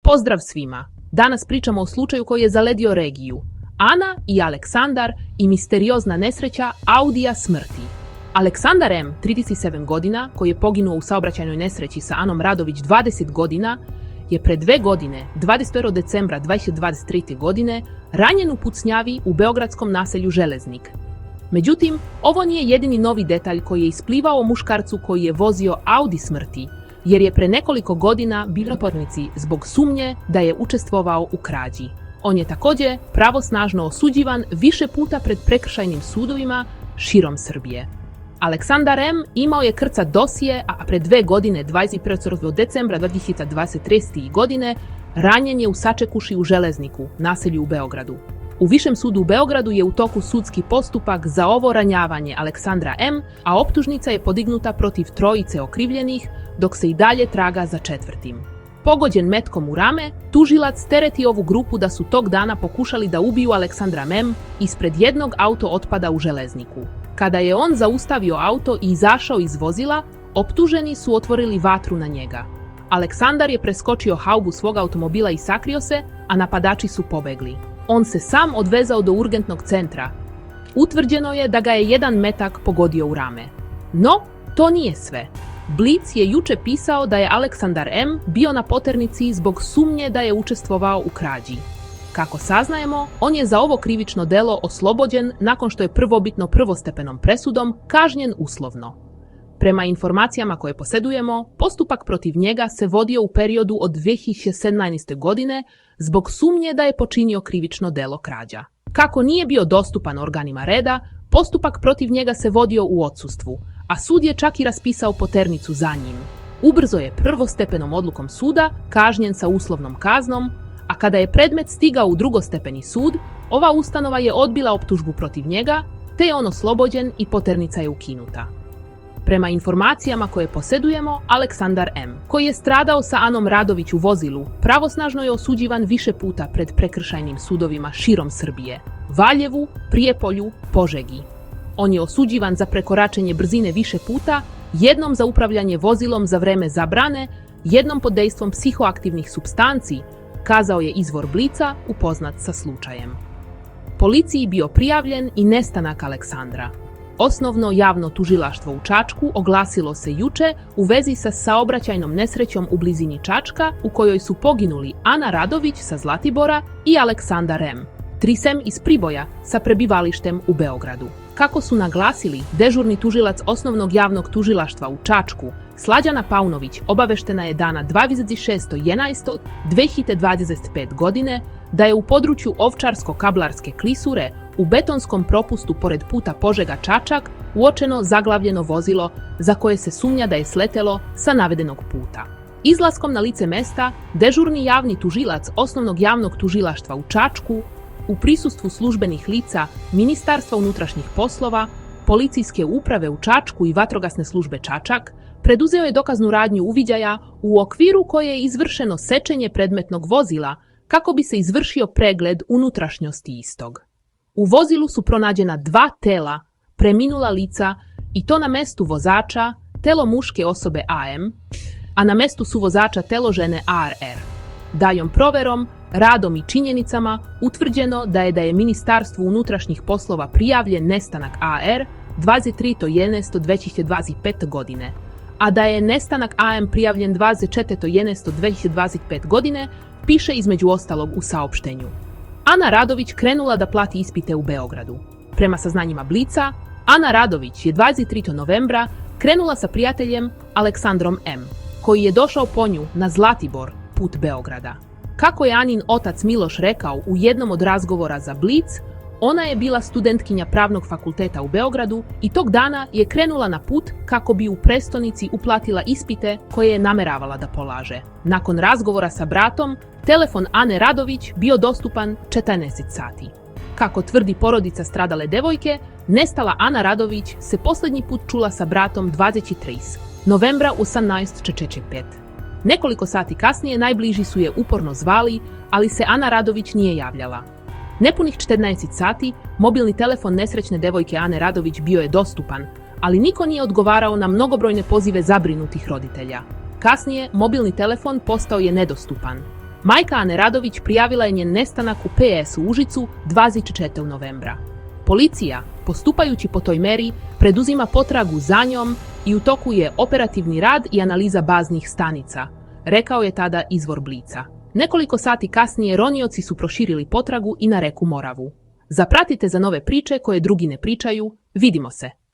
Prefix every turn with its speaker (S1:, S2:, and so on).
S1: Pozdrav svima! Danas pričamo o slučaju koji je zaledio regiju. Ana i Aleksandar i misteriozna nesreća Audija smrti. Aleksandar M., 37 godina, koji je poginuo u saobraćajnoj nesreći sa Anom Radović 20 godina, je pred 2 godine, 20. decembra 2023. godine, ranjen u pucnjavi u beogradskom naselju Železnik. Međutim, ovo nije jedini novi detalj koji je isplivao o muškarcu koji je vozio Audi smrti, jer je pre nekoliko godina bio u potnici zbog sumnje da je učestvovao u krađi. On je također pravosnažno osuđivan više puta pred prekršajnim sudovima širom Srbije. Aleksandar M. imao je krcat dosije, a pred 2 godine, 21. decembra 2023. godine, ranjen je u Sačekuši u Železniku, naselju u Beogradu. U Višem sudu u Beogradu je u toku sudski postupak za ovo ranjavanje Aleksandra M., a optužnica je podignuta protiv 3 okrivljenih, dok se i dalje traga za 4. Pogođen metkom u rame, tužilac tereti ovu grupu da su tog dana pokušali da ubiju Aleksandra M. ispred jednog auto otpada u Železniku. Kada je on zaustavio auto i izašao iz vozila, optuženi su otvorili vatru na njega. Aleksandar je preskočio haubu svog automobila i sakrio se, a napadači su pobegli. On se sam odvezao do urgentnog centra. Utvrđeno je da ga je jedan metak pogodio u rame. No, to nije sve. Blic je juče pisao da je Aleksandar M. bio na poternici zbog sumnje da je učestvovao u krađi. Kako saznajemo, on je za ovo krivično delo oslobođen nakon što je prvobitno prvostepenom presudom kažnjen uslovno. Prema informacijama koje posjedujemo, postupak protiv njega se vodio u periodu od 2017. godine zbog sumnje da je počinio krivično delo krađa. Kako nije bio dostupan organima reda, postupak protiv njega se vodio u odsustvu, a sud je čak i raspisao poternicu za njim. Ubrzo je prvostepenom odlukom suda kažnjen sa uslovnom kaznom, a kada je predmet stigao u drugostepeni sud, ova ustanova je odbila optužbu protiv njega, te je on oslobođen i poternica je ukinuta. Prema informacijama koje posjedujemo, Aleksandar M., koji je stradao sa Anom Radović u vozilu, pravosnažno je osuđivan više puta pred prekršajnim sudovima širom Srbije, Valjevu, Prijepolju, Požegi. On je osuđivan za prekoračenje brzine više puta, jednom za upravljanje vozilom za vreme zabrane, jednom pod dejstvom psihoaktivnih supstanci, kazao je izvor Blica upoznat sa slučajem. Policiji bio prijavljen i nestanak Aleksandra. Osnovno javno tužilaštvo u Čačku oglasilo se juče u vezi sa saobraćajnom nesrećom u blizini Čačka u kojoj su poginuli Ana Radović sa Zlatibora i Aleksandar M., trisem iz Priboja sa prebivalištem u Beogradu. Kako su naglasili, dežurni tužilac Osnovnog javnog tužilaštva u Čačku, Slađana Paunović, obaveštena je dana 26.11.2025 godine da je u području Ovčarsko-Kablarske klisure u betonskom propustu pored puta Požega-Čačak uočeno zaglavljeno vozilo za koje se sumnja da je sletelo sa navedenog puta. Izlaskom na lice mesta, dežurni javni tužilac Osnovnog javnog tužilaštva u Čačku, u prisustvu službenih lica Ministarstva unutrašnjih poslova, policijske uprave u Čačku i vatrogasne službe Čačak, preduzeo je dokaznu radnju uviđaja u okviru koje je izvršeno sečenje predmetnog vozila kako bi se izvršio pregled unutrašnjosti istog. U vozilu su pronađena 2 tela, preminula lica i to na mestu vozača, telo muške osobe AM, a na mestu suvozača telo žene ARR. Daljom proverom, radom i činjenicama utvrđeno da je Ministarstvu unutrašnjih poslova prijavljen nestanak AR 23.11.2025 godine, a da je nestanak AM prijavljen 24.11.2025 godine, piše između ostalog u saopštenju. Ana Radović krenula da plati ispite u Beogradu. Prema saznanjima Blica, Ana Radović je 23. novembra krenula sa prijateljem Aleksandrom M., koji je došao po nju na Zlatibor, put Beograda. Kako je Anin otac Miloš rekao u jednom od razgovora za Blic, ona je bila studentkinja Pravnog fakulteta u Beogradu i tog dana je krenula na put kako bi u prestonici uplatila ispite koje je nameravala da polaže. Nakon razgovora sa bratom, telefon Ane Radović bio dostupan 14 sati. Kako tvrdi porodica stradale devojke, nestala Ana Radović se posljednji put čula sa bratom 23. novembra u 18:45. Nekoliko sati kasnije najbliži su je uporno zvali, ali se Ana Radović nije javljala. Nepunih 14 sati mobilni telefon nesrećne devojke Ane Radović bio je dostupan, ali niko nije odgovarao na mnogobrojne pozive zabrinutih roditelja. Kasnije mobilni telefon postao je nedostupan. Majka Ane Radović prijavila je njen nestanak u PS u Užicu 24. novembra. Policija, postupajući po toj meri, preduzima potragu za njom i u toku je operativni rad i analiza baznih stanica, rekao je tada izvor Blica. Nekoliko sati kasnije ronioci su proširili potragu i na reku Moravu. Zapratite za nove priče koje drugi ne pričaju. Vidimo se!